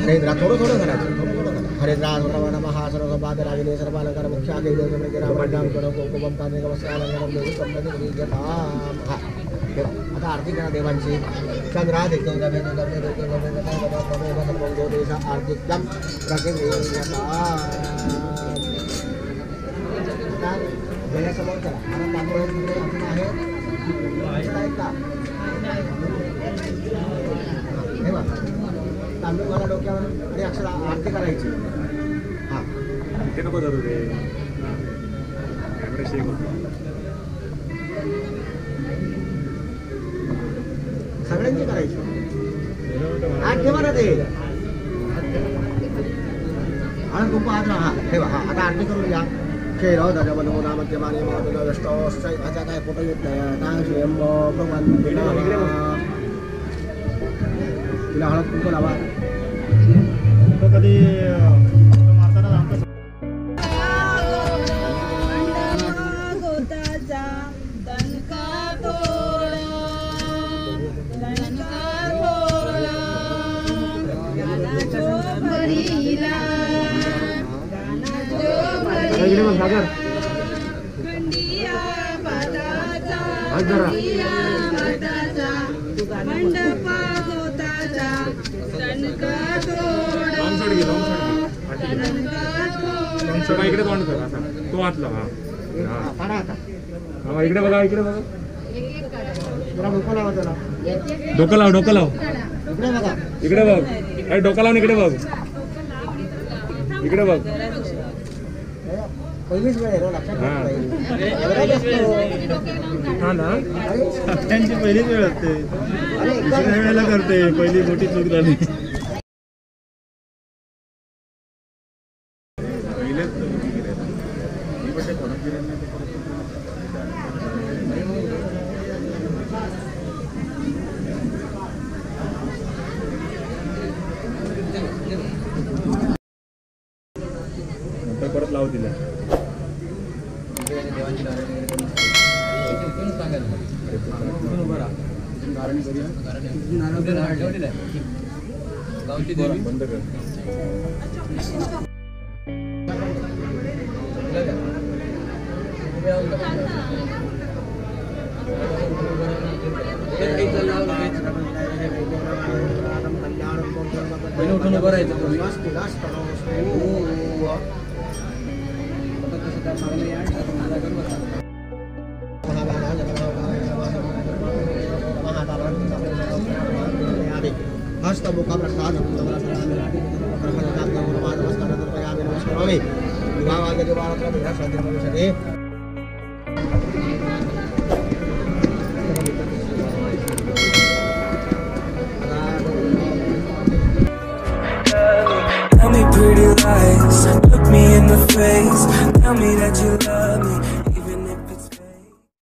हरिद्रा थोडं थोडं करायचं हरिद्रा नमः सर्वसंपादरागिने सर्वालंकार मुख्यागे देवसमृतिरामराम करो कोकम ताने नमस्कारालंकारम देवी संपत्ती यथाम आता आरती करा देवांची चंद्रा देखो गवे गवे गवे गवे गवे आर्थिकम प्रकृती समोर करा आता तांदूळ आहे हे बघा तांदूळ मला डोक्यावर आणि अक्षर आरती करायची हां ते नको धरू रे कॅमेरा शेक होतो सगळ्यांची करायची हात ठेवा ना ते आणि खूप आज हा ठेवा हा आता आरती करून घ्या खेळ धजवनो नामध्यमाने माधुरष्टोश्चय आता काय फोटो येत नाही आता स्वयं भगवान तिला हळद कुंकू लावा तो कधी मारताना आमचं इकडे तोंड कर असा तो हातला हा इकडे बघा इकडे बघा डोकं लाव डोकं लाव इकडे बघ अरे डोकं लावून इकडे बघ इकडे बघ पहिलीच वेळ आहे लक्षात हा ना त्यांची पहिलीच वेळ असते दुसऱ्या वेळेला करते पहिली मोठी चूक झाली परत लावू दिला बंद कर उठून उभं राहायचं हस्तमुखा प्रसाद Tell me pretty lies, look me in the face, tell me that you love me.